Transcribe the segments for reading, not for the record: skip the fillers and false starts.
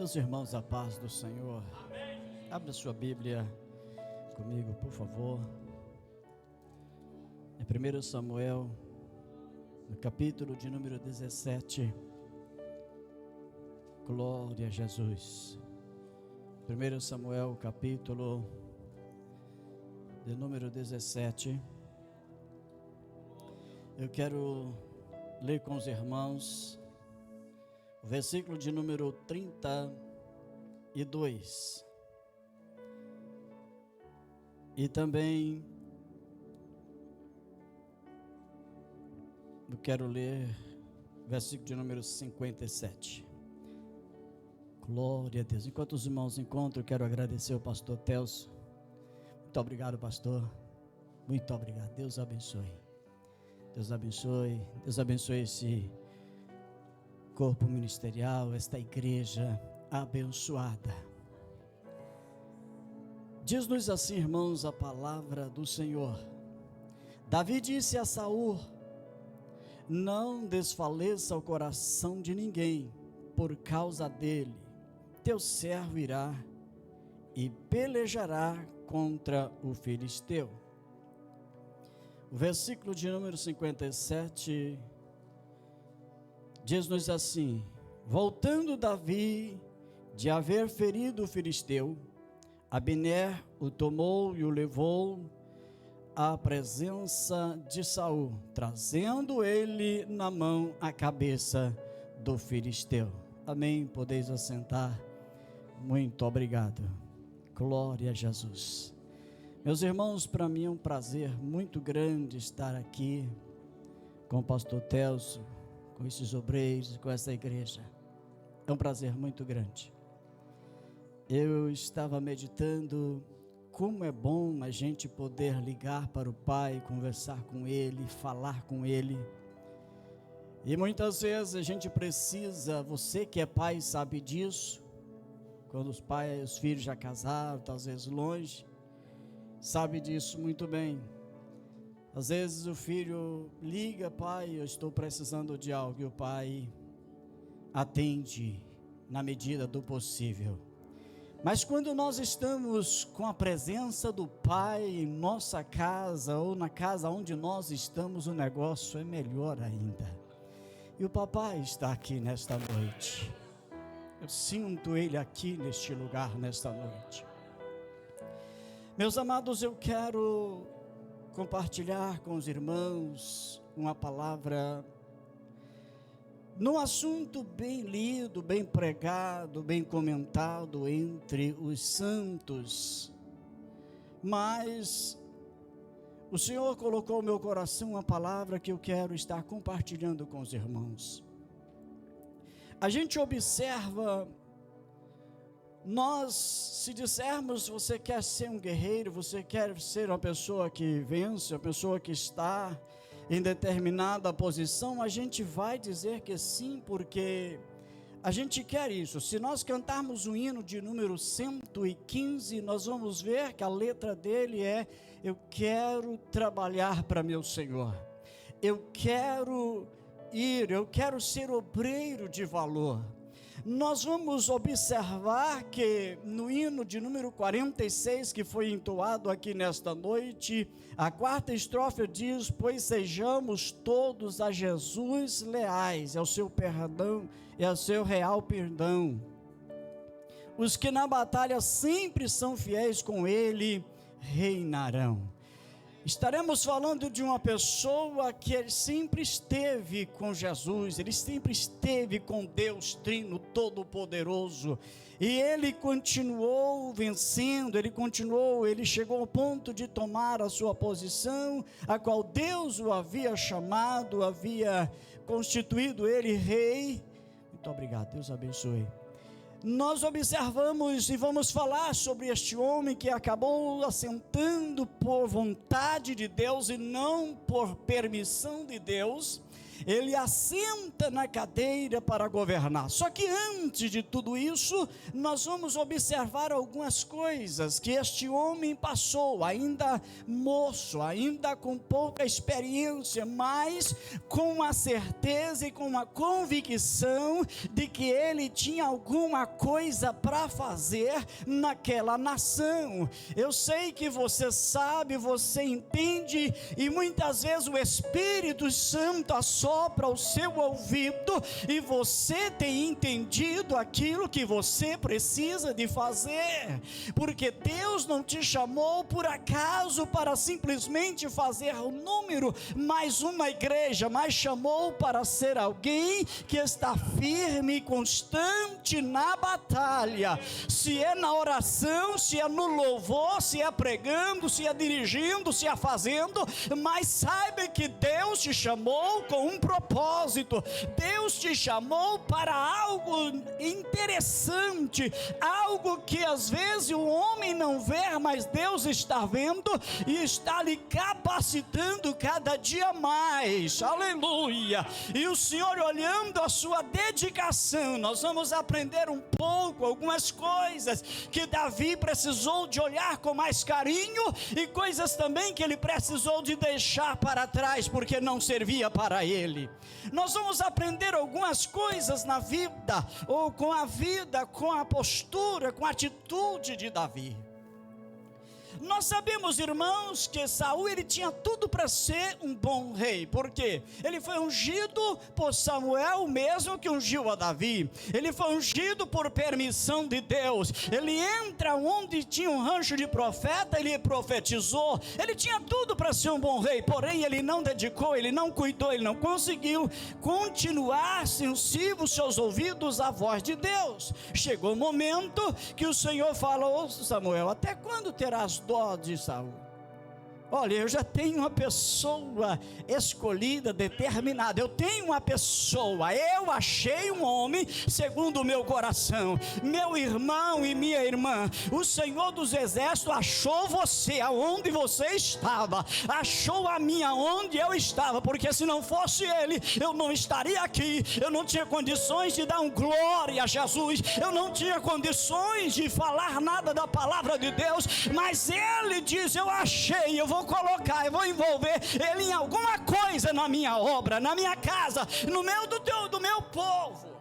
Meus irmãos, a paz do Senhor. Amém. Abra sua Bíblia comigo, por favor. Em 1 Samuel, no capítulo de número 17. Glória a Jesus. 1 Samuel, capítulo de número 17. Eu quero ler com os irmãos o versículo de número 32. E também eu quero ler o versículo de número 57. Glória a Deus. Enquanto os irmãos encontram, eu quero agradecer ao pastor Telso. Muito obrigado, pastor. Muito obrigado. Deus abençoe. Deus abençoe. Deus abençoe esse corpo ministerial, esta igreja abençoada. Diz-nos assim, irmãos, a palavra do Senhor. Davi disse a Saul: não desfaleça o coração de ninguém por causa dele. Teu servo irá e pelejará contra o filisteu. O versículo de número 57 diz-nos assim: voltando Davi de haver ferido o filisteu, Abner o tomou e o levou à presença de Saul, trazendo ele na mão a cabeça do filisteu. Amém, podeis assentar. Muito obrigado. Glória a Jesus. Meus irmãos, para mim é um prazer muito grande estar aqui com o pastor Telso, com esses obreiros, com essa igreja. É um prazer muito grande. Eu estava meditando como é bom a gente poder ligar para o Pai, conversar com Ele, falar com Ele. E muitas vezes a gente precisa, você que é pai sabe disso, quando os filhos já casaram, às vezes longe, sabe disso muito bem. Às vezes o filho liga: pai, eu estou precisando de algo, e o pai atende na medida do possível. Mas quando nós estamos com a presença do Pai em nossa casa, ou na casa onde nós estamos, o negócio é melhor ainda. E o papai está aqui nesta noite. Eu sinto ele aqui neste lugar nesta noite. Meus amados, eu quero compartilhar com os irmãos uma palavra num assunto bem lido, bem pregado, bem comentado entre os santos. Mas o Senhor colocou no meu coração uma palavra que eu quero estar compartilhando com os irmãos. A gente observa, nós, se dissermos você quer ser um guerreiro, você quer ser uma pessoa que vence, uma pessoa que está em determinada posição, a gente vai dizer que sim, porque a gente quer isso. Se nós cantarmos o hino de número 115, nós vamos ver que a letra dele é: eu quero trabalhar para meu Senhor, eu quero ser obreiro de valor. Nós vamos observar que no hino de número 46, que foi entoado aqui nesta noite, a quarta estrofe diz: pois sejamos todos a Jesus leais, ao seu perdão e ao seu real perdão. Os que na batalha sempre são fiéis com ele reinarão. Estaremos falando de uma pessoa que ele sempre esteve com Jesus, ele sempre esteve com Deus Trino Todo-Poderoso, e ele continuou vencendo, ele chegou ao ponto de tomar a sua posição, a qual Deus o havia chamado, havia constituído ele rei. Muito obrigado, Deus abençoe. Nós observamos e vamos falar sobre este homem que acabou assentando por vontade de Deus e não por permissão de Deus. ele assenta na cadeira para governar. Só que antes de tudo isso, nós vamos observar algumas coisas que este homem passou, ainda moço, ainda com pouca experiência, mas com a certeza e com a convicção de que ele tinha alguma coisa para fazer naquela nação. Eu sei que você sabe, você entende, e muitas vezes o Espírito Santo assopra o seu ouvido e você tem entendido aquilo que você precisa de fazer, porque Deus não te chamou por acaso para simplesmente fazer um número, mais uma igreja, mas chamou para ser alguém que está firme e constante na batalha, se é na oração, se é no louvor, se é pregando, se é dirigindo, se é fazendo, mas saiba que Deus te chamou com um propósito, Deus te chamou para algo interessante, algo que às vezes o homem não vê, mas Deus está vendo e está lhe capacitando cada dia mais, aleluia. E o Senhor, olhando a sua dedicação, nós vamos aprender um pouco, algumas coisas que Davi precisou de olhar com mais carinho, e coisas também que ele precisou de deixar para trás, porque não servia para ele. Nós vamos aprender algumas coisas na vida, ou com a vida, com a postura, com a atitude de Davi. Nós sabemos, irmãos, que Saul, ele tinha tudo para ser um bom rei. Por quê? Ele foi ungido por Samuel, mesmo que ungiu a Davi. Ele foi ungido por permissão de Deus. Ele entra onde tinha um rancho de profeta, ele profetizou. Ele tinha tudo para ser um bom rei, porém ele não dedicou, ele não cuidou, ele não conseguiu continuar sensível os seus ouvidos à voz de Deus. Chegou o momento que o Senhor falou: Samuel, até quando terás dó de Saul? Olha, eu já tenho uma pessoa escolhida, determinada. Eu tenho uma pessoa, eu achei um homem segundo o meu coração. Meu irmão e minha irmã, o Senhor dos Exércitos achou você aonde você estava, achou a mim aonde eu estava, porque se não fosse Ele, eu não estaria aqui. Eu não tinha condições de dar um glória a Jesus, eu não tinha condições de falar nada da palavra de Deus, mas Ele diz: eu achei, eu vou colocar, eu vou envolver Ele em alguma coisa na minha obra, na minha casa, no meio do meu povo.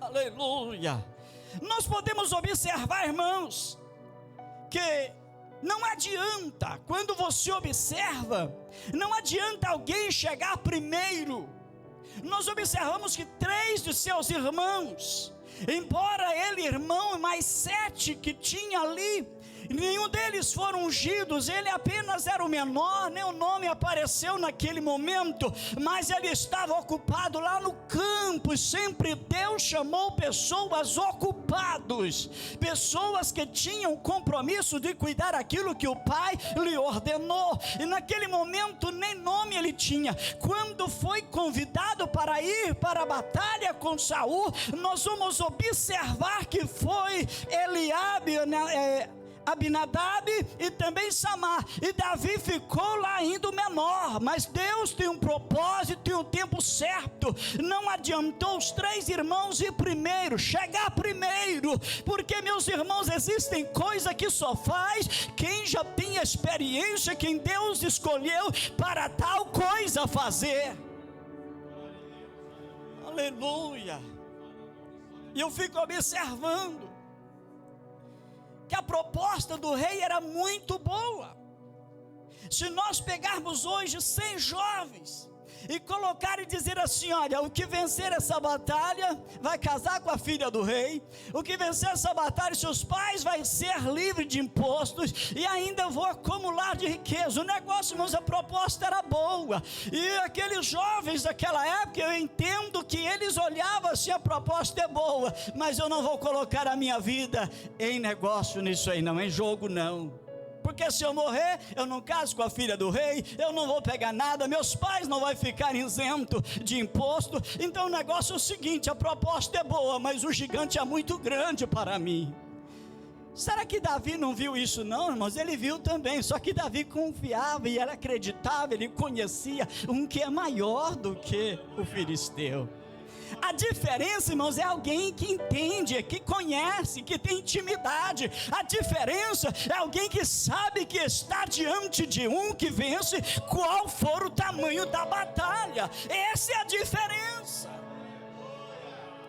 Aleluia. Nós podemos observar, irmãos, que não adianta, quando você observa, não adianta alguém chegar primeiro. Nós observamos que 3 de seus irmãos, embora ele irmão, mais 7 que tinha ali, nenhum deles foram ungidos, ele apenas era o menor, nem o nome apareceu naquele momento, mas ele estava ocupado lá no campo, e sempre Deus chamou pessoas ocupadas, pessoas que tinham o compromisso de cuidar aquilo que o Pai lhe ordenou, e naquele momento nem nome ele tinha. Quando foi convidado para ir para a batalha com Saul, nós vamos observar que foi Eliabe, Abinadab e também Samar, e Davi ficou lá ainda o menor, mas Deus tem um propósito e um tempo certo. Não adiantou os 3 irmãos ir primeiro, chegar primeiro, porque, meus irmãos, existem coisas que só faz quem já tem experiência, quem Deus escolheu para tal coisa fazer. Aleluia. E eu fico observando que a proposta do rei era muito boa. Se nós pegarmos hoje 100 jovens e colocar e dizer assim: olha, o que vencer essa batalha vai casar com a filha do rei, o que vencer essa batalha, seus pais vai ser livre de impostos e ainda vou acumular de riqueza. O negócio, irmãos, a proposta era boa, e aqueles jovens daquela época, eu entendo que eles olhavam assim: a proposta é boa, mas eu não vou colocar a minha vida em negócio nisso aí não, em jogo não, porque se eu morrer, eu não caso com a filha do rei, eu não vou pegar nada, meus pais não vão ficar isentos de imposto. Então o negócio é o seguinte: a proposta é boa, mas o gigante é muito grande para mim. Será que Davi não viu isso não, irmãos? Ele viu também, só que Davi confiava e ele acreditava, ele conhecia um que é maior do que o filisteu. A diferença, irmãos, é alguém que entende, que conhece, que tem intimidade. A diferença é alguém que sabe que está diante de um que vence, qual for o tamanho da batalha. Essa é a diferença.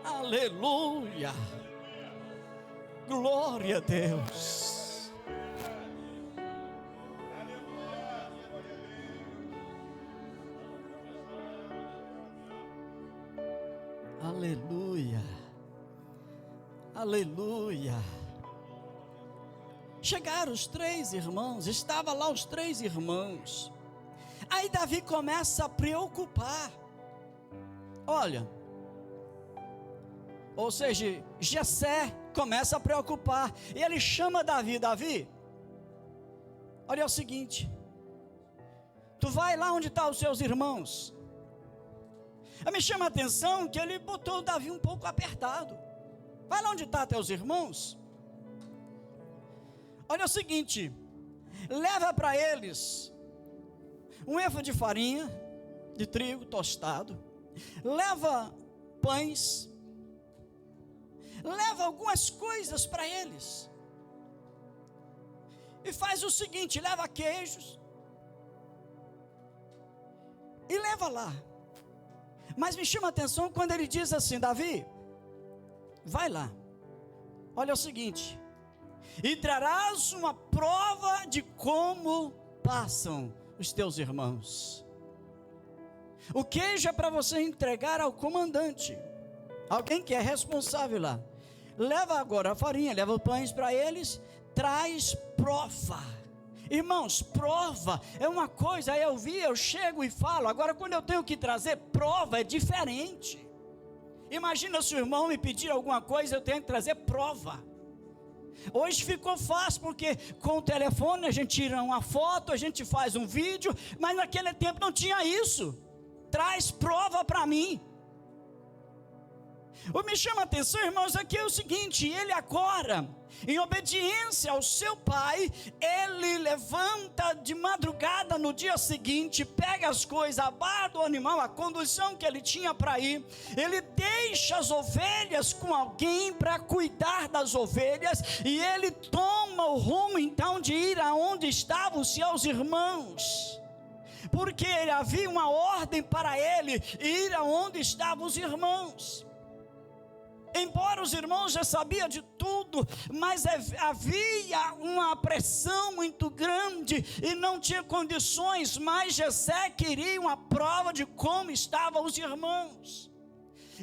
Aleluia. Glória a Deus. Aleluia. Aleluia. Chegaram os 3 irmãos, estavam lá os 3 irmãos. Aí Davi começa a preocupar. Olha, ou seja, Jessé começa a preocupar, e ele chama Davi: Davi, olha, é o seguinte, tu vai lá onde estão os seus irmãos. Me chama a atenção que ele botou o Davi um pouco apertado. Vai lá onde estão teus irmãos. Olha, é o seguinte, leva para eles um éfode de farinha de trigo tostado, leva pães, leva algumas coisas para eles, e faz o seguinte, leva queijos, e leva lá. Mas me chama a atenção quando ele diz assim: Davi, vai lá, olha o seguinte, e trarás uma prova de como passam os teus irmãos. O queijo é para você entregar ao comandante, alguém que é responsável lá. Leva agora a farinha, leva pães para eles, traz prova. Irmãos, prova é uma coisa, eu chego e falo. Agora quando eu tenho que trazer prova é diferente. Imagina se o irmão me pedir alguma coisa, eu tenho que trazer prova. Hoje ficou fácil, porque com o telefone a gente tira uma foto, a gente faz um vídeo, mas naquele tempo não tinha isso. Traz prova para mim. O que me chama a atenção, irmãos, aqui é o seguinte: ele agora, em obediência ao seu pai, ele levanta de madrugada no dia seguinte, pega as coisas, a barra do animal, a condução que ele tinha para ir, ele deixa as ovelhas com alguém para cuidar das ovelhas, e ele toma o rumo então de ir aonde estavam os seus irmãos, porque havia uma ordem para ele ir aonde estavam os irmãos. Embora os irmãos já sabiam de tudo, mas havia uma pressão muito grande e não tinha condições, mas Jessé queria uma prova de como estavam os irmãos.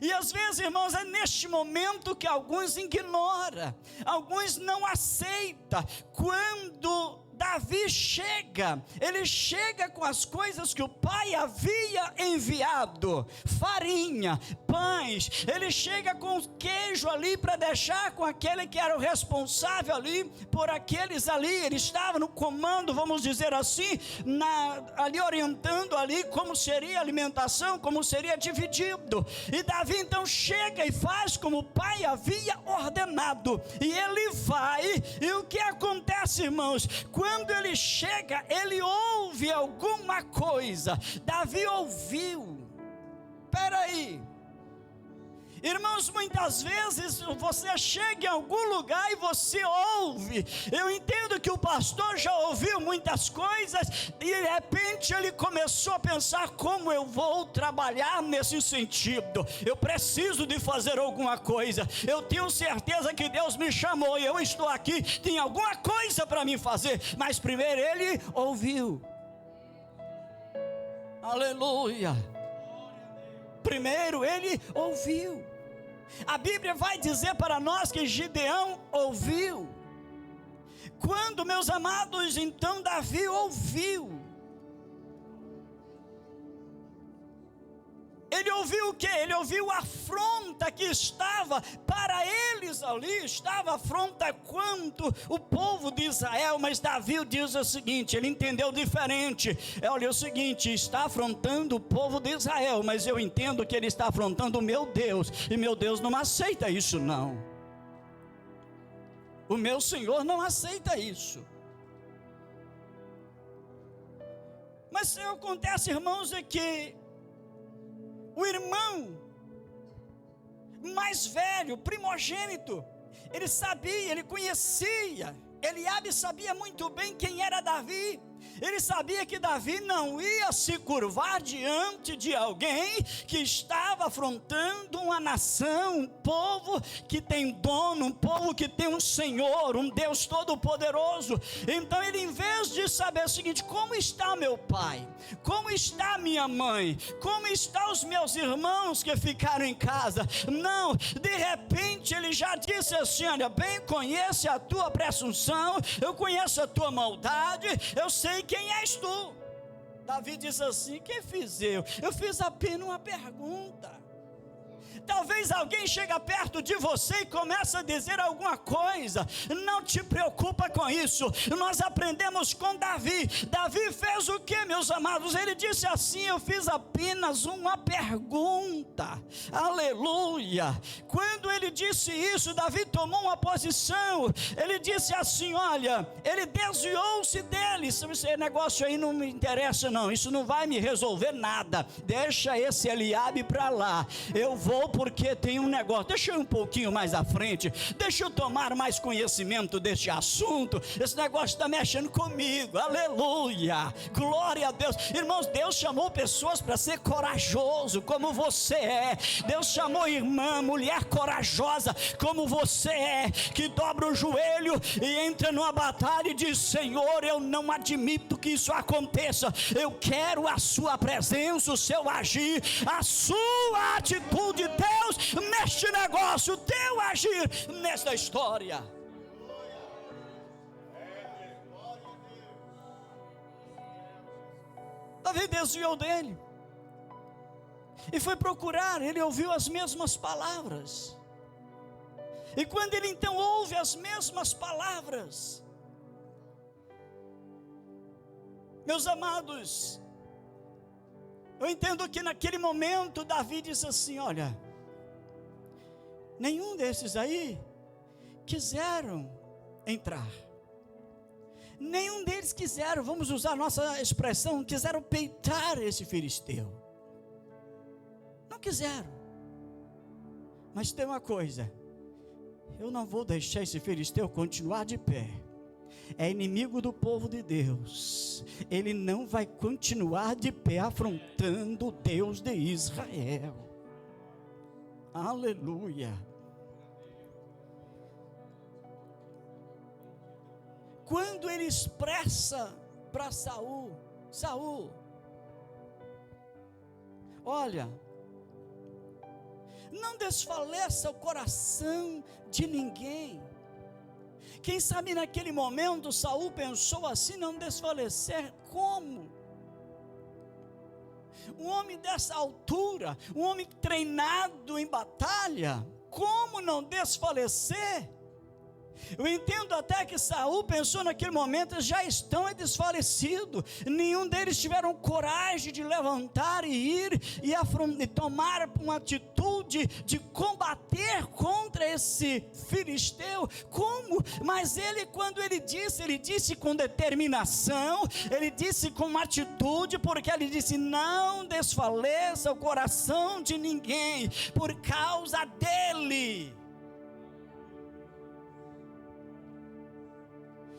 E às vezes, irmãos, é neste momento que alguns ignoram, alguns não aceitam. Quando Davi chega, ele chega com as coisas que o pai havia enviado, farinha, pães, ele chega com queijo ali para deixar com aquele que era o responsável ali, por aqueles ali, ele estava no comando, vamos dizer assim, ali orientando ali como seria a alimentação, como seria dividido. E Davi então chega e faz como o pai havia ordenado, e ele vai, e o que acontece, irmãos? Quando ele chega, ele ouve alguma coisa. Davi ouviu. Espera aí, irmãos, muitas vezes você chega em algum lugar e você ouve. Eu entendo que o pastor já ouviu muitas coisas e de repente ele começou a pensar: como eu vou trabalhar nesse sentido? Eu preciso de fazer alguma coisa. Eu tenho certeza que Deus me chamou e eu estou aqui, tem alguma coisa para mim fazer. Mas primeiro ele ouviu. Aleluia. Primeiro ele ouviu. A Bíblia vai dizer para nós que Gideão ouviu. Quando, meus amados, então Davi ouviu. Ele ouviu o que? Ele ouviu a afronta que estava para eles ali, estava afronta quanto o povo de Israel, mas Davi diz o seguinte, ele entendeu diferente. Olha, o seguinte, está afrontando o povo de Israel, mas eu entendo que ele está afrontando o meu Deus, e meu Deus não aceita isso não. O meu Senhor não aceita isso. Mas o que acontece, irmãos, é que o irmão mais velho, primogênito, ele sabia, ele conhecia, Eliabe sabia muito bem quem era Davi. Ele sabia que Davi não ia se curvar diante de alguém que estava afrontando uma nação, um povo que tem dono, um povo que tem um Senhor, um Deus todo-poderoso. Então ele, em vez de saber o seguinte: como está meu pai? Como está minha mãe? Como estão os meus irmãos que ficaram em casa? Não, de repente ele já disse assim: olha, bem conheço a tua presunção, eu conheço a tua maldade, eu sei quem és tu. Davi diz assim: quem fiz eu? Eu fiz apenas uma pergunta. Talvez alguém chegue perto de você e comece a dizer alguma coisa. Não te preocupa com isso. Nós aprendemos com Davi. Davi fez o que, meus amados? Ele disse assim: eu fiz apenas uma pergunta. Aleluia. Quando ele disse isso, Davi tomou uma posição. Ele disse assim: olha, ele desviou-se dele. Esse negócio aí não me interessa não, isso não vai me resolver nada. Deixa esse Eliabe para lá. Eu vou porque tem um negócio, deixa eu ir um pouquinho mais à frente, deixa eu tomar mais conhecimento deste assunto, esse negócio está mexendo comigo. Aleluia, glória a Deus. Irmãos, Deus chamou pessoas para ser corajoso como você é. Deus chamou irmã, mulher corajosa como você é, que dobra o joelho e entra numa batalha e diz: Senhor, eu não admito que isso aconteça, eu quero a sua presença, o seu agir, a sua atitude. Deus, neste negócio, teu agir nesta história. Davi desviou dele e foi procurar. Ele ouviu as mesmas palavras, e quando ele então ouve as mesmas palavras, meus amados, eu entendo que naquele momento Davi disse assim: olha, nenhum desses aí quiseram entrar, nenhum deles quiseram, vamos usar a nossa expressão, quiseram peitar esse filisteu, não quiseram. Mas tem uma coisa: eu não vou deixar esse filisteu continuar de pé. É inimigo do povo de Deus, ele não vai continuar de pé afrontando o Deus de Israel. Aleluia. Quando ele expressa para Saul: Saul, olha, não desfaleça o coração de ninguém. Quem sabe naquele momento Saul pensou assim: não desfalecer como? Um homem dessa altura, um homem treinado em batalha, como não desfalecer? Eu entendo até que Saul pensou naquele momento: já estão desfalecidos, nenhum deles tiveram coragem de levantar e ir e tomar uma atitude de combater contra esse filisteu. Como? Mas ele, quando ele disse com determinação, ele disse com uma atitude, porque ele disse: não desfaleça o coração de ninguém por causa dele.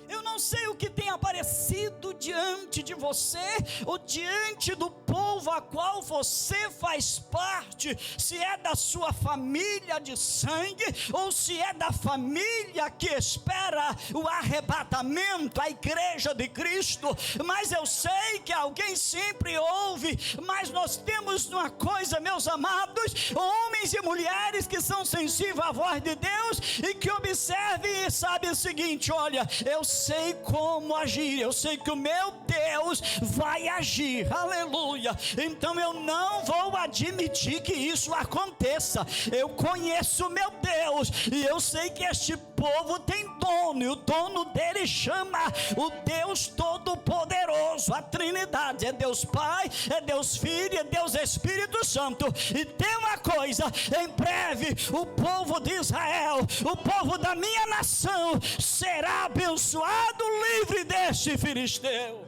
Eu não sei o que tem aparecido diante de você, ou diante do povo a qual você faz parte, se é da sua família de sangue, ou se é da família que espera o arrebatamento, a igreja de Cristo. Mas eu sei que alguém sempre ouve. Mas nós temos uma coisa, meus amados, homens e mulheres que são sensíveis à voz de Deus, e que observem e sabem o seguinte: olha, eu sei como agir, eu sei que o meu Deus vai agir, aleluia. Então eu não vou admitir que isso aconteça. Eu conheço o meu Deus, e eu sei que este povo povo tem dono, e o dono dele chama o Deus Todo-Poderoso. A Trindade é Deus Pai, é Deus Filho, é Deus Espírito Santo. E tem uma coisa: em breve o povo de Israel, o povo da minha nação, será abençoado, livre deste filisteu.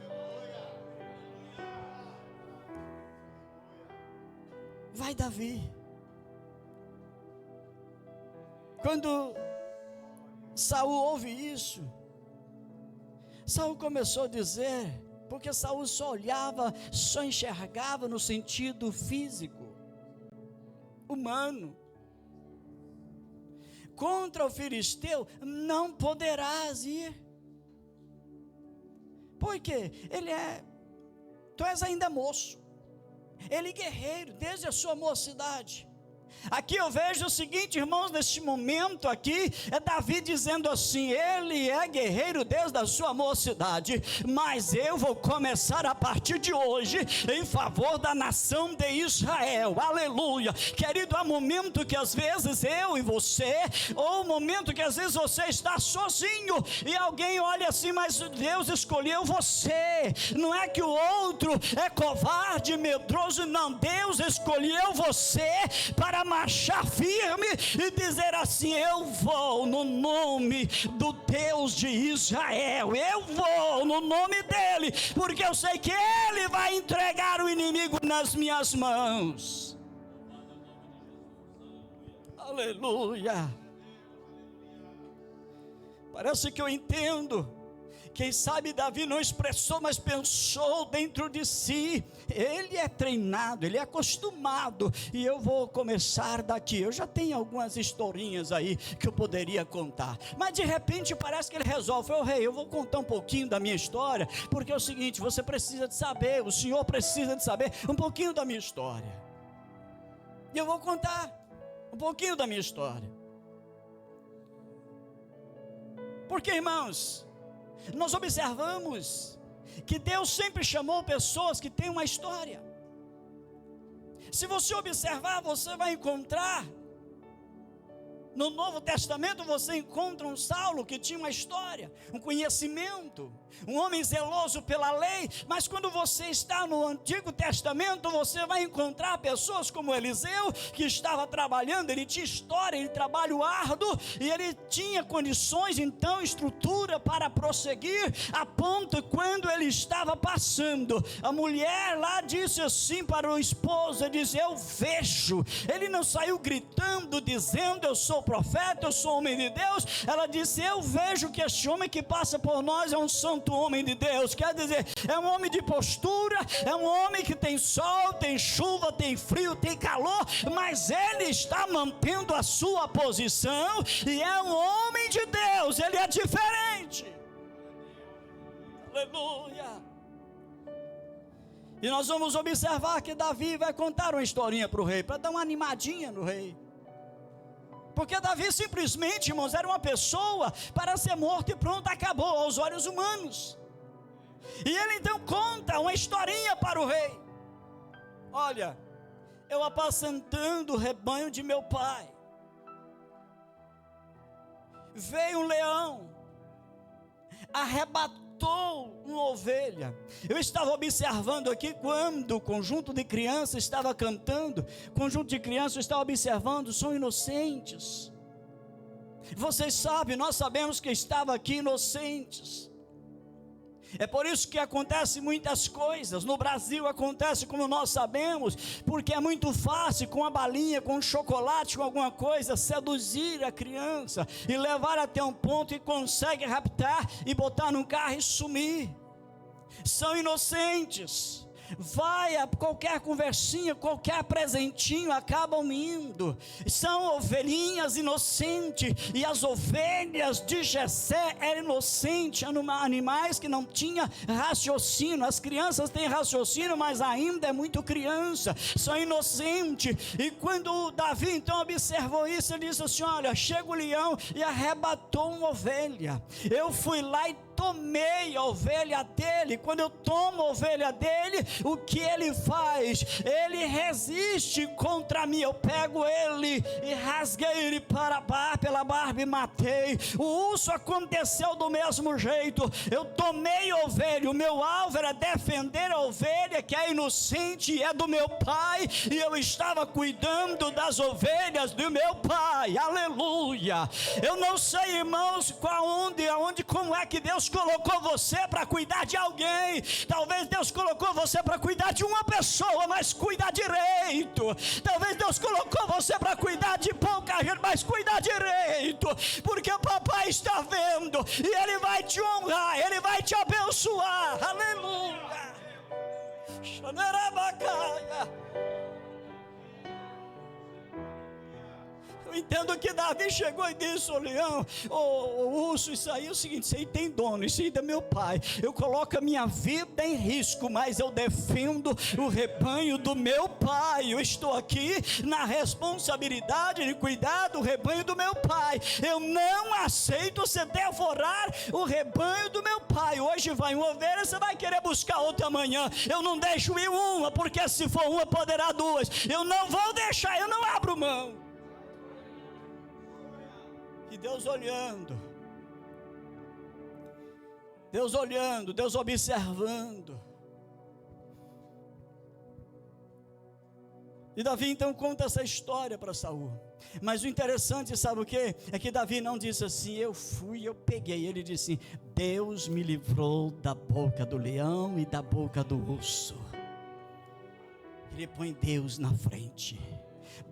Vai Davi. Quando Saul ouve isso, Saul começou a dizer, porque Saul só olhava, só enxergava no sentido físico, humano: contra o filisteu não poderás ir. Por quê? Tu és ainda moço, ele guerreiro desde a sua mocidade. Aqui eu vejo o seguinte, irmãos, neste momento aqui, é Davi dizendo assim: ele é guerreiro desde a sua mocidade, mas eu vou começar a partir de hoje em favor da nação de Israel. Aleluia. Querido, há momento que às vezes eu e você, ou momento que às vezes você está sozinho, e alguém olha assim: mas Deus escolheu você. Não é que o outro é covarde, medroso, não. Deus escolheu você para marchar firme e dizer assim: eu vou no nome do Deus de Israel, eu vou no nome dele, porque eu sei que ele vai entregar o inimigo nas minhas mãos. Aleluia. Parece que eu entendo. Quem sabe Davi não expressou, mas pensou dentro de si: ele é treinado, ele é acostumado, e eu vou começar daqui. Eu já tenho algumas historinhas aí que eu poderia contar, mas de repente parece que ele resolve: rei, eu vou contar um pouquinho da minha história, porque é o seguinte, você precisa de saber, o senhor precisa de saber um pouquinho da minha história, e eu vou contar um pouquinho da minha história. Porque, irmãos, nós observamos que Deus sempre chamou pessoas que têm uma história. Se você observar, você vai encontrar no Novo Testamento, você encontra um Saulo que tinha uma história, um conhecimento, um homem zeloso pela lei. Mas quando você está no Antigo Testamento, você vai encontrar pessoas como Eliseu, que estava trabalhando, ele tinha história, ele trabalho árduo, e ele tinha condições, então, estrutura para prosseguir, a ponto quando ele estava passando, a mulher lá disse assim para o esposo, disse: eu vejo. Ele não saiu gritando, dizendo: eu sou profeta, eu sou homem de Deus. Ela disse: eu vejo que este homem que passa por nós é um santo homem de Deus. Quer dizer, é um homem de postura, é um homem que tem sol, tem chuva, tem frio, tem calor, mas ele está mantendo a sua posição, e é um homem de Deus, ele é diferente. Aleluia. E nós vamos observar que Davi vai contar uma historinha para o rei, para dar uma animadinha no rei. Porque Davi simplesmente, irmãos, era uma pessoa para ser morto e pronto, acabou aos olhos humanos. E ele então conta uma historinha para o rei: olha, eu apacentando o rebanho de meu pai, veio um leão, arrebatou uma ovelha. Eu estava observando aqui quando o conjunto de crianças estava cantando, o conjunto de crianças estava observando, são inocentes. Vocês sabem, nós sabemos que estava aqui inocentes. É por isso que acontece muitas coisas. No Brasil acontece, como nós sabemos, porque é muito fácil, com uma balinha, com um chocolate, com alguma coisa, seduzir a criança e levar até um ponto e consegue raptar e botar num carro e sumir. São inocentes. Vai a qualquer conversinha, qualquer presentinho, acabam indo. São ovelhinhas inocentes, e as ovelhas de Jessé eram inocentes, animais que não tinham raciocínio. As crianças têm raciocínio, mas ainda é muito criança, são inocentes. E quando Davi então observou isso, ele disse assim: olha, chega o leão e arrebatou uma ovelha. Eu fui lá e tomei a ovelha dele. Quando eu tomo a ovelha dele, o que ele faz? Ele resiste contra mim. Eu pego ele e rasguei ele pela barba e matei. O urso aconteceu do mesmo jeito. Eu tomei a ovelha, o meu alvo era defender a ovelha que é inocente e é do meu pai, e eu estava cuidando das ovelhas do meu pai. Aleluia. Eu não sei, irmãos, como é que Deus colocou você para cuidar de alguém. Talvez Deus colocou você para cuidar de uma pessoa, mas cuida direito. Talvez Deus colocou você para cuidar de pouca gente, mas cuida direito, porque o papai está vendo e ele vai te honrar, ele vai te abençoar. Aleluia. Eu entendo que Davi chegou e disse: ô leão, ô urso, isso aí é o seguinte, isso aí tem dono, isso aí é meu pai. Eu coloco a minha vida em risco, mas eu defendo o rebanho do meu pai. Eu estou aqui na responsabilidade de cuidar do rebanho do meu pai. Eu não aceito você devorar o rebanho do meu pai. Hoje vai uma ovelha, você vai querer buscar outra amanhã. Eu não deixo ir uma, porque se for uma, poderá duas. Eu não vou deixar, eu não abro mão. E Deus olhando, Deus observando. E Davi então conta essa história para Saul. Mas o interessante, sabe o que? É que Davi não disse assim: eu fui, eu peguei. Ele disse assim: Deus me livrou da boca do leão e da boca do urso. Ele põe Deus na frente.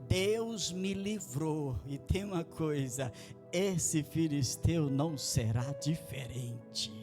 Deus me livrou. E tem uma coisa: esse filisteu não será diferente.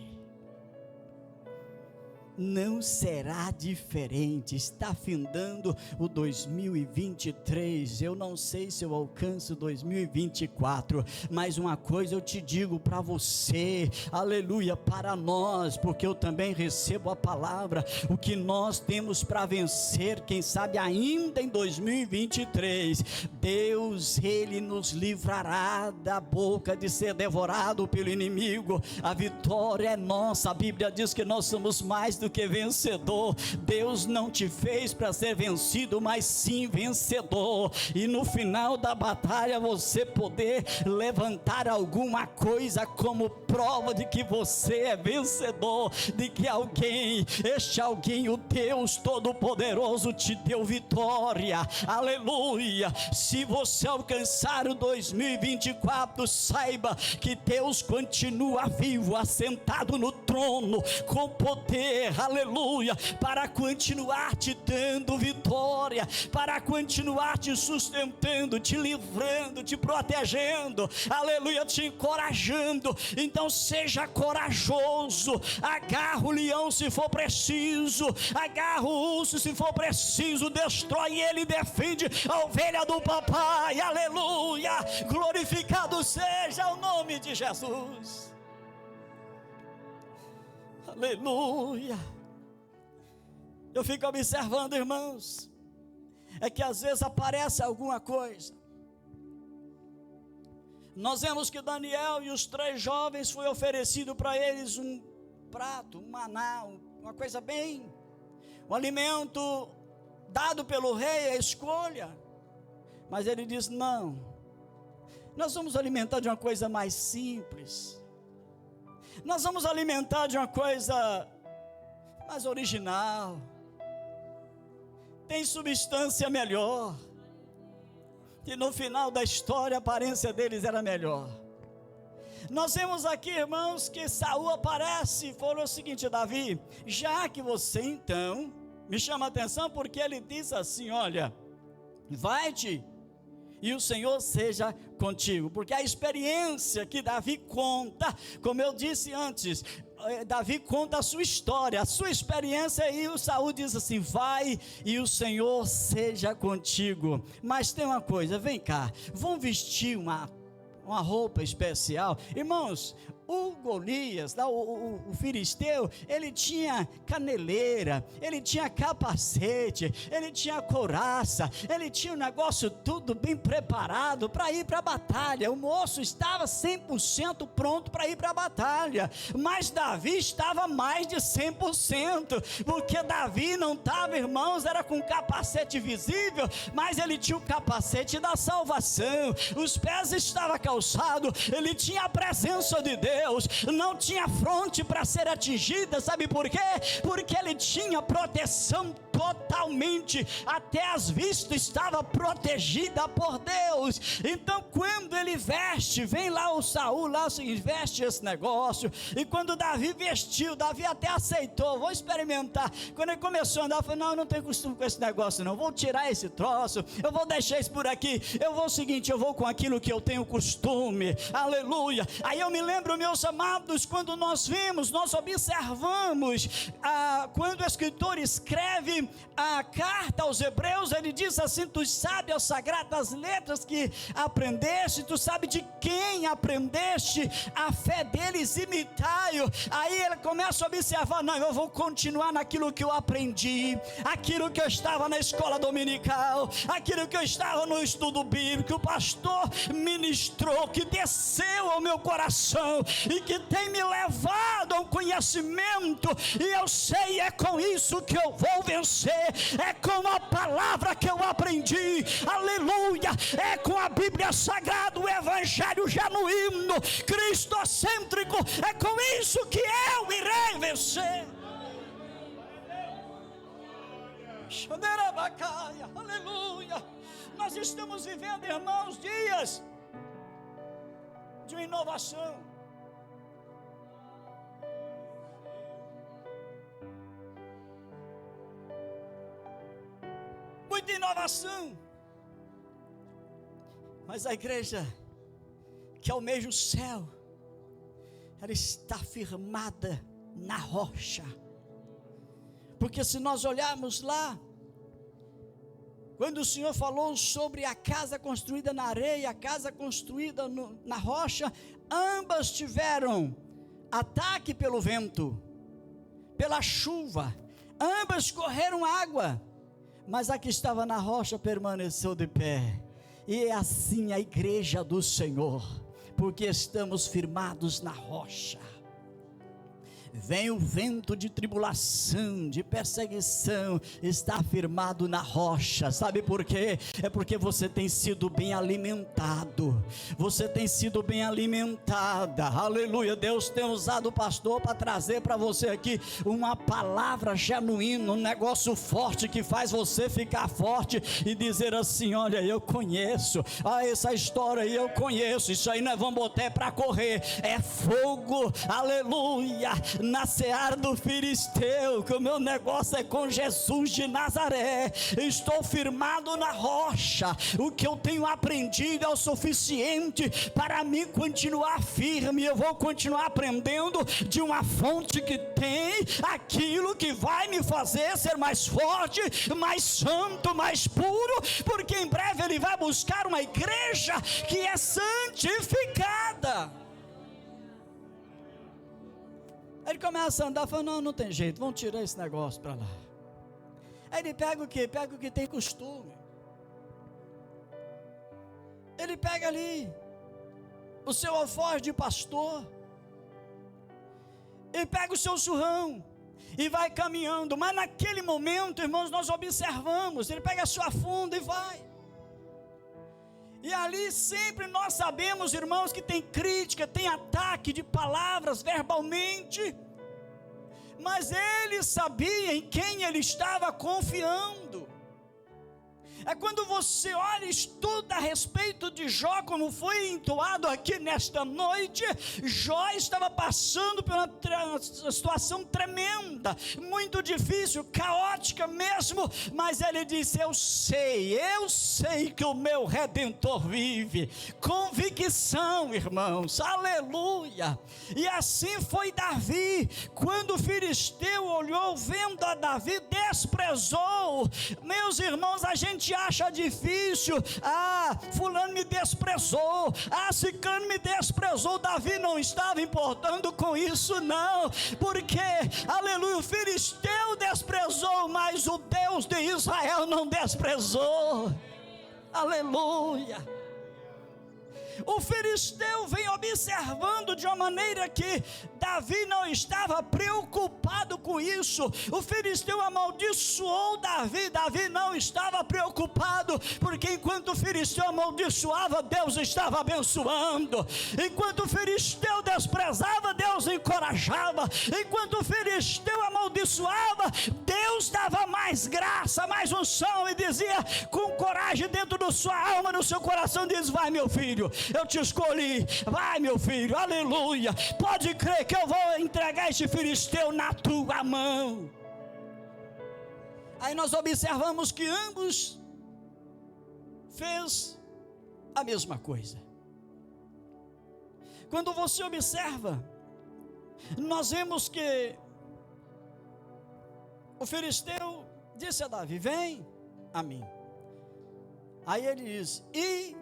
Não será diferente. Está findando o 2023. Eu não sei se eu alcanço 2024, mas uma coisa eu te digo para você, aleluia, para nós, porque eu também recebo a palavra. O que nós temos para vencer, quem sabe ainda em 2023, Deus, Ele nos livrará da boca de ser devorado pelo inimigo. A vitória é nossa. A Bíblia diz que nós somos mais do que vencedor. Deus não te fez para ser vencido, mas sim vencedor. E no final da batalha você poder levantar alguma coisa como prova de que você é vencedor, de que este alguém, o Deus Todo-Poderoso, te deu vitória. Aleluia. Se você alcançar o 2024, saiba que Deus continua vivo, assentado no trono, com poder, aleluia, para continuar te dando vitória, para continuar te sustentando, te livrando, te protegendo, aleluia, te encorajando. Então seja corajoso, agarra o leão se for preciso, agarra o urso se for preciso, destrói ele e defende a ovelha do papai. Aleluia, glorificado seja o nome de Jesus. Aleluia. Eu fico observando, irmãos, é que às vezes aparece alguma coisa. Nós vemos que Daniel e os 3 jovens, foi oferecido para eles um prato, um maná, uma coisa bem, um alimento dado pelo rei, a escolha. Mas ele diz: não, nós vamos alimentar de uma coisa mais simples. Nós vamos alimentar de uma coisa mais original, tem substância melhor. E no final da história a aparência deles era melhor. Nós vemos aqui, irmãos, que Saul aparece e falou o seguinte: Davi, já que você então, me chama a atenção porque ele diz assim: olha, vai-te e o Senhor seja contigo. Porque a experiência que Davi conta, como eu disse antes, Davi conta a sua história, a sua experiência, e o Saul diz assim: vai e o Senhor seja contigo. Mas tem uma coisa, vem cá, vão vestir uma roupa especial. Irmãos, O Golias, o filisteu, ele tinha caneleira, ele tinha capacete, ele tinha couraça, ele tinha o negócio tudo bem preparado para ir para a batalha. O moço estava 100% pronto para ir para a batalha, mas Davi estava mais de 100%, porque Davi não estava, irmãos, era com capacete visível, mas ele tinha o capacete da salvação, os pés estavam calçados, ele tinha a presença de Deus, não tinha fronte para ser atingida. Sabe por quê? Porque ele tinha proteção totalmente, até as vistas estava protegida por Deus. Então quando ele veste, vem lá o Saul, lá veste esse negócio, e quando Davi vestiu, Davi até aceitou, vou experimentar. Quando ele começou a andar, falou, não, eu não tenho costume com esse negócio não, vou tirar esse troço, eu vou deixar isso por aqui, eu vou o seguinte, eu vou com aquilo que eu tenho costume, aleluia. Aí eu me lembro, meus amados, quando nós vimos, nós observamos, quando o escritor escreve a carta aos Hebreus, ele diz assim, tu sabes as sagradas letras que aprendeste, tu sabes de quem aprendeste a fé deles, imitai-o. Aí ele começa a observar, não, eu vou continuar naquilo que eu aprendi, aquilo que eu estava na escola dominical, aquilo que eu estava no estudo bíblico, o pastor ministrou, que desceu ao meu coração, e que tem me levado ao conhecimento, e eu sei, é com isso que eu vou vencer, é com a palavra que eu aprendi, aleluia, é com a Bíblia Sagrada, o Evangelho genuíno, cristocêntrico, é com isso que eu irei vencer. Aleluia. Nós estamos vivendo, irmãos, dias de uma inovação. Muita inovação, mas a igreja que almeja o céu, ela está firmada na rocha, porque se nós olharmos lá, quando o Senhor falou sobre a casa construída na areia, a casa construída na rocha, ambas tiveram ataque pelo vento, pela chuva, ambas correram água, mas a que estava na rocha permaneceu de pé. E é assim a igreja do Senhor, porque estamos firmados na rocha. Vem o vento de tribulação, de perseguição, está firmado na rocha. Sabe por quê? É porque você tem sido bem alimentado, você tem sido bem alimentada, aleluia. Deus tem usado o pastor para trazer para você aqui uma palavra genuína, um negócio forte, que faz você ficar forte e dizer assim, olha, eu conheço, essa história aí eu conheço, isso aí nós vamos botar para correr, é fogo, aleluia, na seara do filisteu, que o meu negócio é com Jesus de Nazaré. Estou firmado na rocha, o que eu tenho aprendido é o suficiente para mim continuar firme. Eu vou continuar aprendendo de uma fonte que tem aquilo que vai me fazer ser mais forte, mais santo, mais puro, porque em breve ele vai buscar uma igreja que é santificada. Aí ele começa a andar, fala, não tem jeito, vamos tirar esse negócio para lá. Aí ele pega o quê? Pega o que tem costume. Ele pega ali o seu alforje de pastor, ele pega o seu surrão e vai caminhando. Mas naquele momento, irmãos, nós observamos, ele pega a sua funda e vai. E ali sempre nós sabemos, irmãos, que tem crítica, tem ataque de palavras verbalmente, mas ele sabia em quem ele estava confiando. É quando você olha e estuda a respeito de Jó, como foi entoado aqui nesta noite. Jó estava passando por uma situação tremenda, muito difícil, caótica mesmo, mas ele disse, eu sei que o meu Redentor vive. Convicção, irmãos, aleluia. E assim foi Davi, quando o filisteu olhou, vendo a Davi, desprezou. Meus irmãos, a gente gente acha difícil, fulano me desprezou, ciclano me desprezou. Davi não estava importando com isso não, porque, aleluia, o filisteu desprezou, mas o Deus de Israel não desprezou, aleluia. O filisteu vem observando de uma maneira que Davi não estava preocupado com isso. O filisteu amaldiçoou Davi, Davi não estava preocupado, porque enquanto o filisteu amaldiçoava, Deus estava abençoando. Enquanto o filisteu desprezava, Deus encorajava. Enquanto o filisteu amaldiçoava, Deus dava mais graça, mais unção, e dizia com coragem dentro da sua alma, no seu coração, diz: vai meu filho, eu te escolhi, vai meu filho, aleluia, pode crer que eu vou entregar esse filisteu na tua mão. Aí nós observamos que ambos fez a mesma coisa. Quando você observa, nós vemos que o filisteu disse a Davi: vem a mim. Aí ele diz: e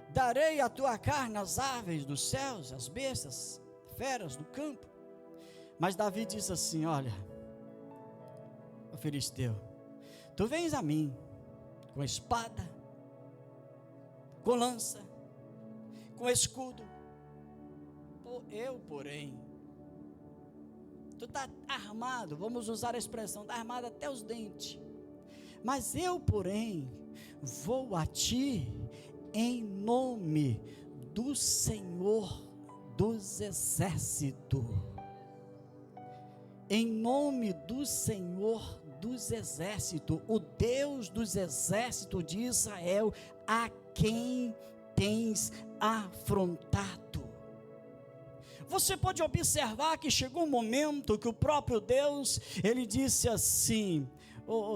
darei a tua carne às aves dos céus, às bestas, feras do campo. Mas Davi diz assim: olha, o filisteu, tu vens a mim com espada, com lança, com escudo, eu porém, tu está armado, vamos usar a expressão, está armado até os dentes, mas eu porém vou a ti em nome do Senhor dos exércitos, em nome do Senhor dos exércitos, o Deus dos exércitos de Israel, a quem tens afrontado. Você pode observar que chegou um momento que o próprio Deus, ele disse assim: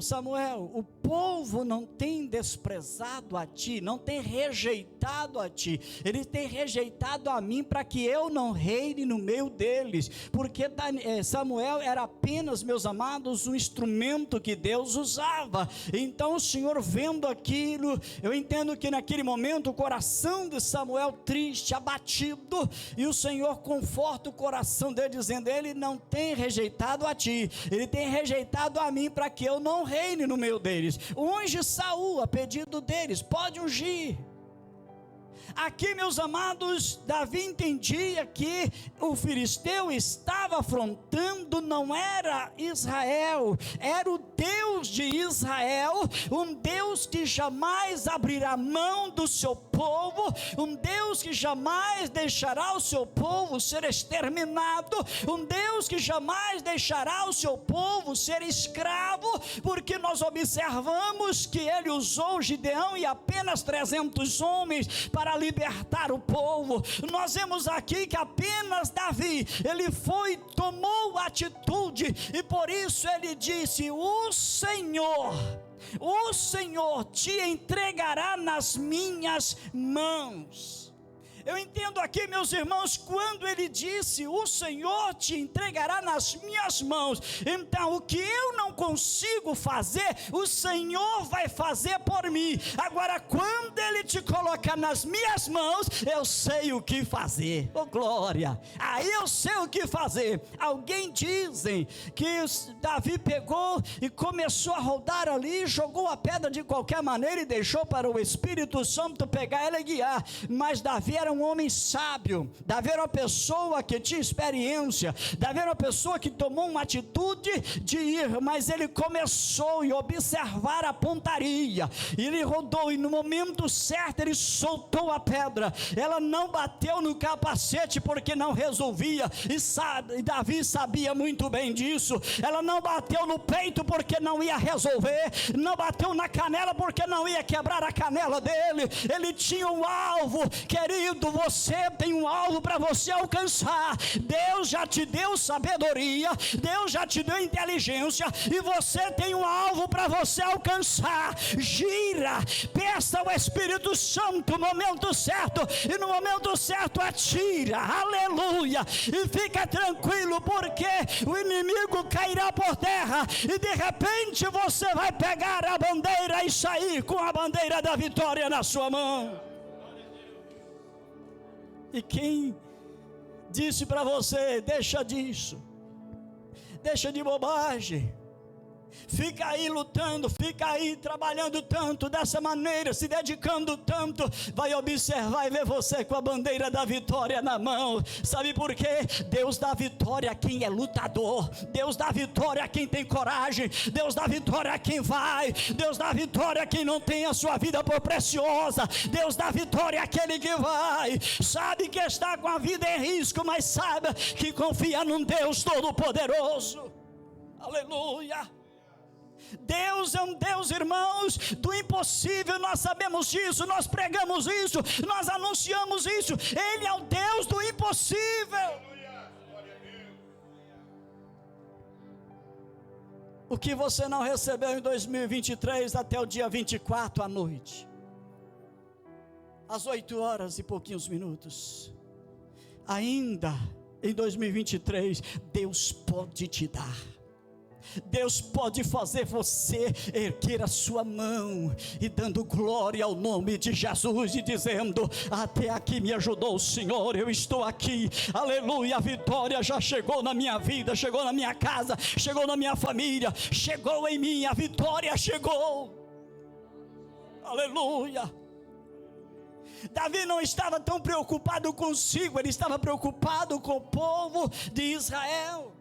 Samuel, o povo não tem desprezado a ti, não tem rejeitado a ti, ele tem rejeitado a mim para que eu não reine no meio deles, porque Samuel era apenas, meus amados, um instrumento que Deus usava. Então o Senhor, vendo aquilo, eu entendo que naquele momento o coração de Samuel triste, abatido, e o Senhor conforta o coração dele, dizendo: ele não tem rejeitado a ti, ele tem rejeitado a mim para que eu não reine no meio deles. Unge Saul a pedido deles, pode ungir. Aqui, meus amados, Davi entendia que o filisteu estava afrontando, não era Israel, era o Deus de Israel, um Deus que jamais abrirá mão do seu povo, um Deus que jamais deixará o seu povo ser exterminado, um Deus que jamais deixará o seu povo ser escravo, porque nós observamos que ele usou Gideão e apenas 300 homens para libertar o povo. Nós vemos aqui que apenas Davi, ele tomou atitude, e por isso ele disse: o Senhor te entregará nas minhas mãos. Eu entendo aqui, meus irmãos, quando ele disse: o Senhor te entregará nas minhas mãos, então o que eu não consigo fazer, o Senhor vai fazer por mim. Agora, quando ele te colocar nas minhas mãos, eu sei o que fazer. Oh glória, aí eu sei o que fazer. Alguém dizem que Davi pegou e começou a rodar ali, jogou a pedra de qualquer maneira e deixou para o Espírito Santo pegar ela e guiar. Mas Davi era um homem sábio, Davi era uma pessoa que tinha experiência, Davi era uma pessoa que tomou uma atitude de ir, mas ele começou a observar a pontaria, ele rodou, e no momento certo ele soltou a pedra, ela não bateu no capacete porque não resolvia, e Davi sabia muito bem disso. Ela não bateu no peito porque não ia resolver, não bateu na canela porque não ia quebrar a canela dele. Ele tinha um alvo, querido, momento você tem um alvo para você alcançar. Deus já te deu sabedoria, Deus já te deu inteligência, e você tem um alvo para você alcançar. Gira, peça ao Espírito Santo o momento certo, e no momento certo atira, aleluia, e fica tranquilo, porque o inimigo cairá por terra, e de repente você vai pegar a bandeira e sair com a bandeira da vitória na sua mão. E quem disse para você, deixa disso, deixa de bobagem, fica aí lutando, fica aí trabalhando tanto, dessa maneira, se dedicando tanto, vai observar e ver você com a bandeira da vitória na mão. Sabe por quê? Deus dá vitória a quem é lutador, Deus dá vitória a quem tem coragem, Deus dá vitória a quem vai, Deus dá vitória a quem não tem a sua vida por preciosa, Deus dá vitória àquele que vai, sabe que está com a vida em risco, mas saiba que confia num Deus todo-poderoso. Aleluia. Deus é um Deus, irmãos, do impossível. Nós sabemos disso, nós pregamos isso, nós anunciamos isso. Ele é o Deus do impossível. O que você não recebeu em 2023 até o dia 24 à noite, às 8 horas e pouquinhos minutos, ainda em 2023 Deus pode te dar. Deus pode fazer você erguer a sua mão e dando glória ao nome de Jesus e dizendo: até aqui me ajudou o Senhor, eu estou aqui, aleluia, a vitória já chegou na minha vida, chegou na minha casa, chegou na minha família, chegou em mim, a vitória chegou, aleluia. Davi não estava tão preocupado consigo, ele estava preocupado com o povo de Israel.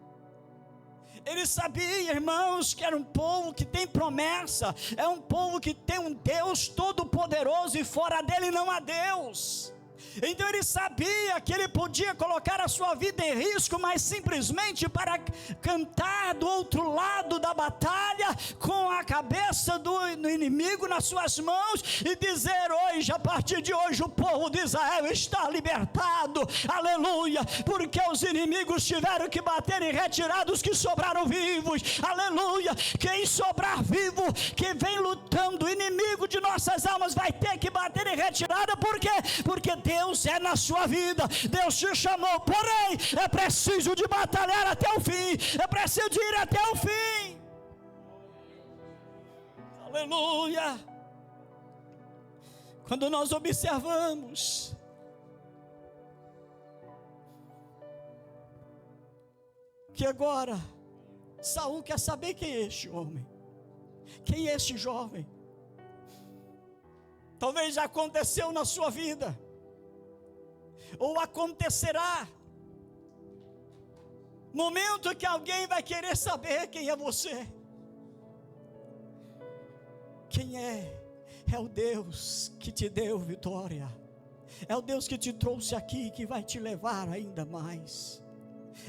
Ele sabia, irmãos, que era um povo que tem promessa, é um povo que tem um Deus todo-poderoso, e fora dele não há Deus. Então ele sabia que ele podia colocar a sua vida em risco, mas simplesmente para cantar do outro lado da batalha, com a cabeça do inimigo nas suas mãos, e dizer: hoje, a partir de hoje, o povo de Israel está libertado, aleluia, porque os inimigos tiveram que bater em retirada os que sobraram vivos, aleluia. Quem sobrar vivo, que vem lutando, o inimigo de nossas almas vai ter que bater em retirada. Por quê? Porque Deus é na sua vida, Deus te chamou, porém é preciso de batalhar até o fim, é preciso de ir até o fim, aleluia. Quando nós observamos que agora Saul quer saber quem é este homem, quem é este jovem. Talvez já aconteceu na sua vida, ou acontecerá, momento que alguém vai querer saber quem é você. Quem é? É o Deus que te deu vitória, é o Deus que te trouxe aqui, que vai te levar ainda mais,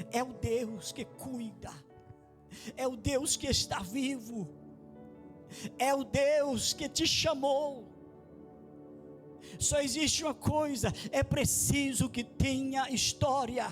é o Deus que cuida, é o Deus que está vivo, é o Deus que te chamou. Só existe uma coisa: é preciso que tenha história.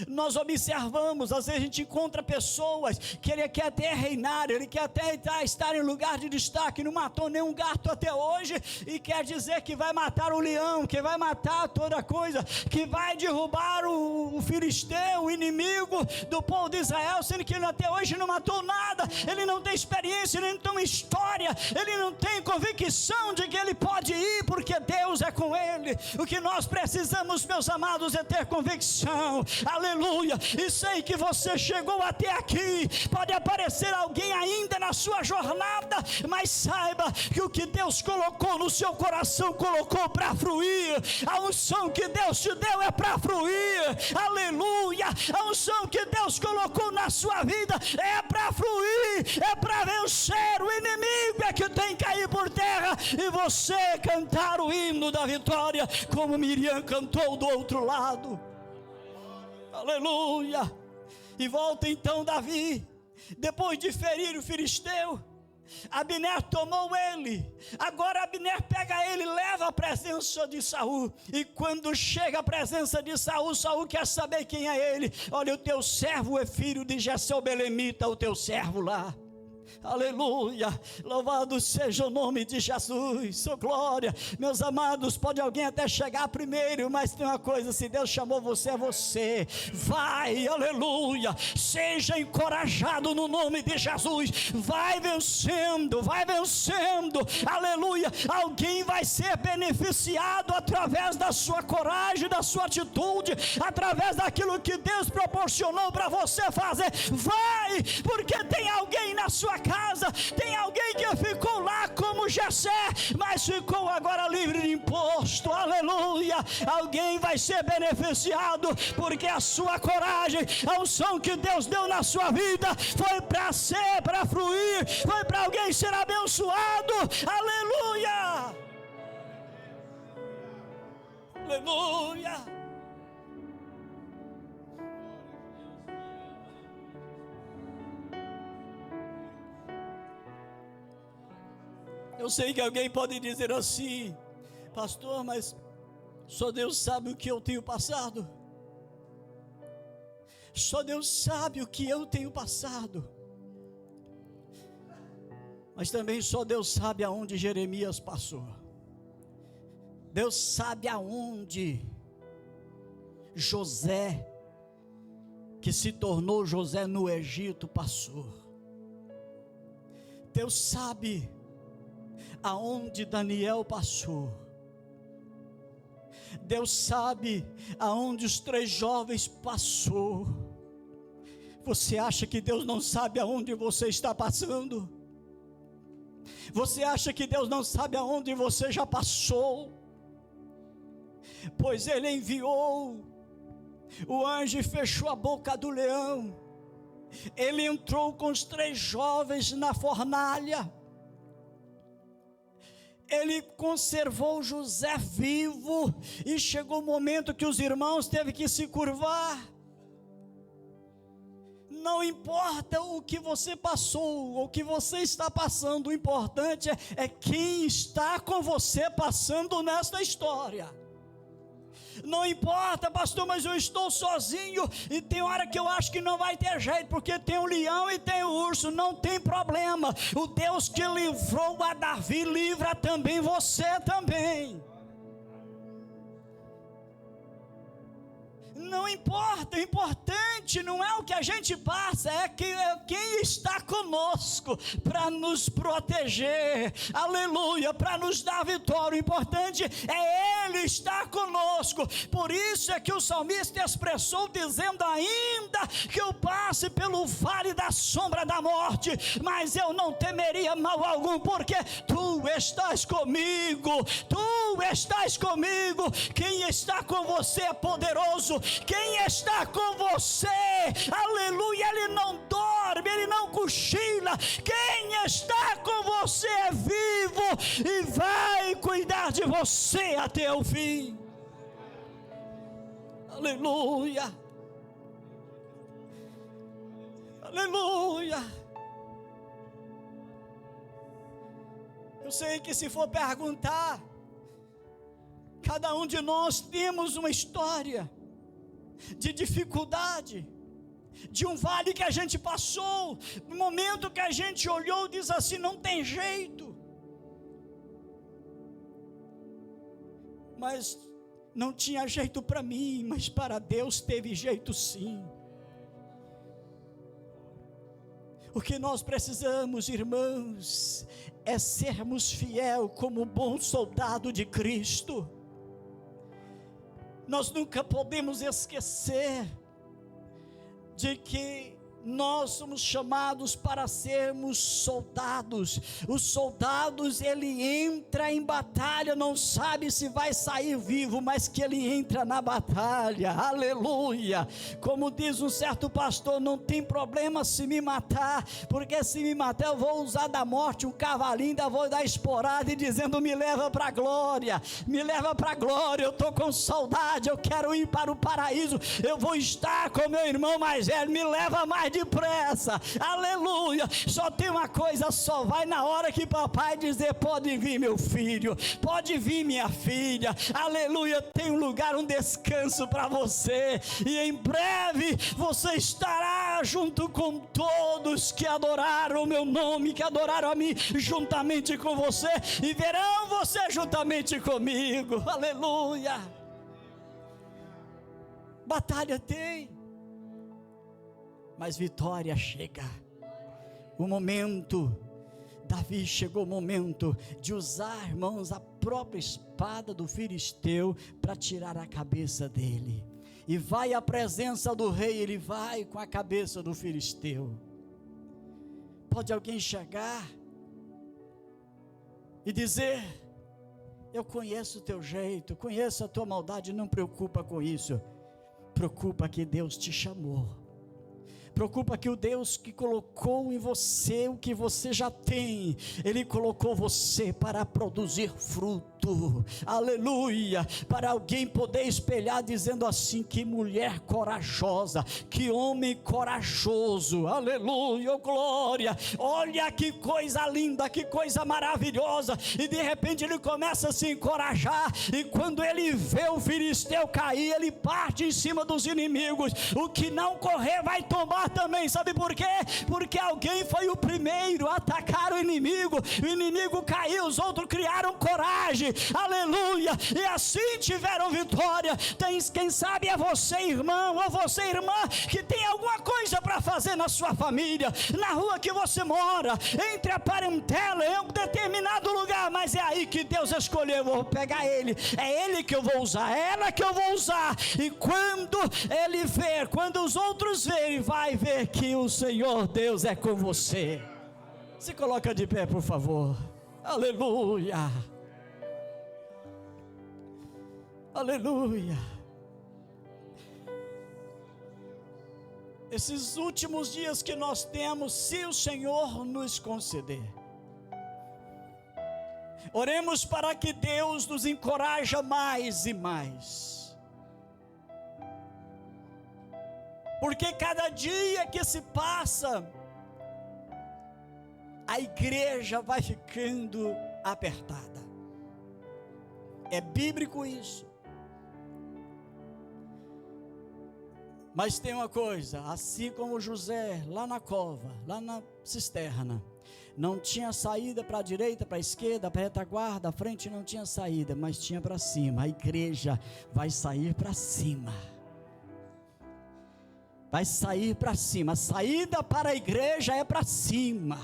Nós observamos, às vezes a gente encontra pessoas que ele quer até reinar, ele quer até estar em lugar de destaque, não matou nenhum gato até hoje, e quer dizer que vai matar o leão, que vai matar toda coisa, que vai derrubar o filisteu, o inimigo do povo de Israel, sendo que ele até hoje não matou nada. Ele não tem experiência, ele não tem história, ele não tem convicção de que ele pode ir, porque Deus é com ele. O que nós precisamos, meus amados, é ter convicção, aleluia. E sei que você chegou até aqui, pode aparecer alguém ainda na sua jornada, mas saiba que o que Deus colocou no seu coração, colocou para fruir. A unção que Deus te deu é para fruir, aleluia. A unção que Deus colocou na sua vida é para fruir, é para vencer o inimigo, é que tem que cair por terra, e você cantar o hino da vitória, como Miriam cantou do outro lado, aleluia. E volta então Davi, depois de ferir o filisteu, Abner tomou ele. Agora Abner pega ele e leva à presença de Saul. E quando chega à presença de Saul, Saul quer saber quem é ele. Olha, o teu servo é filho de Jessé o belemita, o teu servo lá. Aleluia, louvado seja o nome de Jesus, oh glória. Meus amados, pode alguém até chegar primeiro, mas tem uma coisa: se Deus chamou você, é você. Vai, aleluia, seja encorajado no nome de Jesus. Vai vencendo, aleluia. Alguém vai ser beneficiado através da sua coragem, da sua atitude, através daquilo que Deus proporcionou para você fazer. Vai, porque tem alguém na sua casa, tem alguém que ficou lá como Jessé, mas ficou agora livre de imposto, aleluia. Alguém vai ser beneficiado, porque a sua coragem, a unção que Deus deu na sua vida, foi para ser, para fluir, foi para alguém ser abençoado, aleluia, aleluia. Eu sei que alguém pode dizer assim: pastor, mas só Deus sabe o que eu tenho passado. Só Deus sabe o que eu tenho passado. Mas também só Deus sabe aonde Jeremias passou. Deus sabe aonde José, que se tornou José no Egito, passou. Deus sabe aonde Daniel passou. Deus sabe aonde os 3 jovens passou. Você acha que Deus não sabe aonde você está passando? Você acha que Deus não sabe aonde você já passou? Pois Ele enviou o anjo e fechou a boca do leão. Ele entrou com os 3 jovens na fornalha. Ele conservou José vivo, e chegou o momento que os irmãos teve que se curvar. Não importa o que você passou, ou o que você está passando, o importante é quem está com você passando nesta história. Não importa, pastor, mas eu estou sozinho, e tem hora que eu acho que não vai ter jeito, porque tem o leão e tem o urso. Não tem problema, o Deus que livrou a Davi, livra também você também. Não importa, o importante não é o que a gente passa, é quem está conosco para nos proteger, aleluia, para nos dar vitória. O importante é Ele estar conosco. Por isso é que o salmista expressou dizendo: ainda que eu passe pelo vale da sombra da morte, mas eu não temeria mal algum, porque Tu estás comigo, Tu estás comigo. Quem está com você é poderoso. Quem está com você, aleluia, Ele não dorme, Ele não cochila. Quem está com você é vivo e vai cuidar de você até o fim. Aleluia, aleluia. Eu sei que se for perguntar, cada um de nós temos uma história de dificuldade, de um vale que a gente passou, no momento que a gente olhou e diz assim: não tem jeito. Mas não tinha jeito para mim, mas para Deus teve jeito sim. O que nós precisamos, irmãos, é sermos fiel como bom soldado de Cristo. Nós nunca podemos esquecer de que nós somos chamados para sermos soldados. Os soldados, ele entra em batalha, não sabe se vai sair vivo, mas que ele entra na batalha, aleluia. Como diz um certo pastor: não tem problema se me matar, porque se me matar eu vou usar da morte um cavalinho, ainda vou dar esporada e dizendo: me leva para a glória, me leva para a glória. Eu estou com saudade, eu quero ir para o paraíso, eu vou estar com meu irmão mais velho, me leva mais vai depressa, aleluia. Só tem uma coisa, só vai na hora que papai dizer: pode vir meu filho, pode vir minha filha, aleluia. Tem um lugar, um descanso para você, e em breve você estará junto com todos que adoraram o meu nome, que adoraram a mim, juntamente com você, e verão você juntamente comigo, aleluia. Batalha tem, mas vitória chega. O momento, Davi, chegou o momento de usar, irmãos, a própria espada do filisteu para tirar a cabeça dele, e vai à presença do rei. Ele vai com a cabeça do filisteu. Pode alguém chegar e dizer: eu conheço o teu jeito, conheço a tua maldade. Não preocupa com isso, preocupa que Deus te chamou, preocupa que o Deus que colocou em você o que você já tem, Ele colocou você para produzir fruto, aleluia, para alguém poder espelhar dizendo assim: que mulher corajosa, que homem corajoso, aleluia, oh glória, olha que coisa linda, que coisa maravilhosa. E de repente ele começa a se encorajar, e quando ele vê o filisteu cair, ele parte em cima dos inimigos. O que não correr vai tombar também. Sabe por quê? Porque alguém foi o primeiro a atacar o inimigo caiu, os outros criaram coragem, aleluia, e assim tiveram vitória. Quem sabe é você, irmão, ou você, irmã, que tem alguma coisa para fazer na sua família, na rua que você mora, entre a parentela, em um determinado lugar, mas é aí que Deus escolheu: eu vou pegar ele, é ele que eu vou usar, é ela que eu vou usar. E quando ele ver, quando os outros verem, vai ver que o Senhor Deus é com você. Se coloca de pé, por favor. Aleluia, aleluia. Esses últimos dias que nós temos, se o Senhor nos conceder, oremos para que Deus nos encoraje mais e mais, porque cada dia que se passa, a igreja vai ficando apertada. É bíblico isso. Mas tem uma coisa: assim como José lá na cova, lá na cisterna, não tinha saída para a direita, para a esquerda, para a retaguarda, a frente não tinha saída, mas tinha para cima. A igreja vai sair para cima, vai sair para cima. A saída para a igreja é para cima.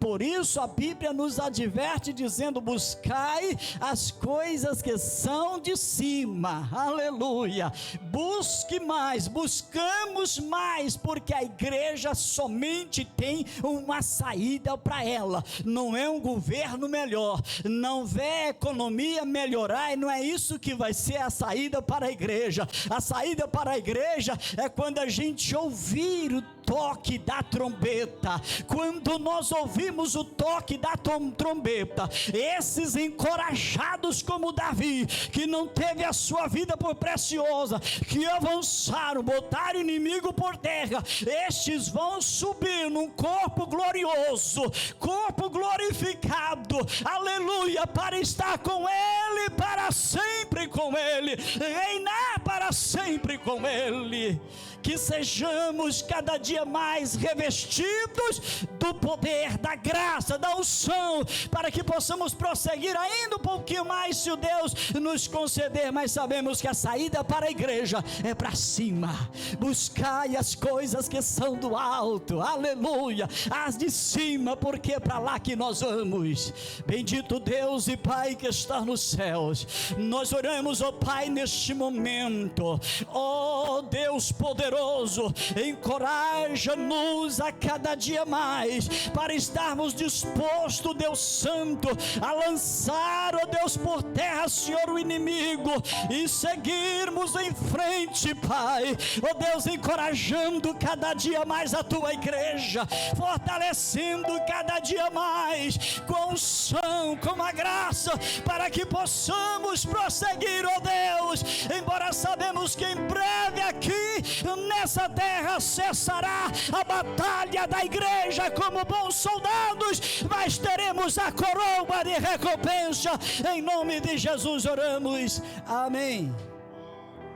Por isso a Bíblia nos adverte dizendo: buscai as coisas que são de cima, aleluia. Busque mais, buscamos mais, porque a igreja somente tem uma saída para ela. Não é um governo melhor, não vê a economia melhorar, e não é isso que vai ser a saída para a igreja. A saída para a igreja é quando a gente ouvir o toque da trombeta. Quando nós ouvimos o toque da trombeta, esses encorajados como Davi, que não teve a sua vida por preciosa, que avançaram, botaram o inimigo por terra, estes vão subir num corpo glorioso, corpo glorificado, aleluia, para estar com Ele, para sempre com Ele, reinar para sempre com Ele. Que sejamos cada dia mais revestidos do poder, da graça, da unção, para que possamos prosseguir ainda um pouquinho mais, se o Deus nos conceder. Mas sabemos que a saída para a igreja é para cima. Buscai as coisas que são do alto, aleluia, as de cima, porque é para lá que nós vamos. Bendito Deus e Pai que está nos céus, nós oramos, ó Pai, neste momento, ó Deus poderoso, encoraja-nos a cada dia mais, para estarmos dispostos, Deus Santo, a lançar, ó Deus, por terra, Senhor, o inimigo, e seguirmos em frente, Pai, ó Deus, encorajando cada dia mais a Tua igreja, fortalecendo cada dia mais, com unção, com a graça, para que possamos prosseguir, ó Deus, embora sabemos que em breve aqui, nessa nessa terra cessará a batalha da igreja como bons soldados, mas teremos a coroa de recompensa. Em nome de Jesus oramos. Amém.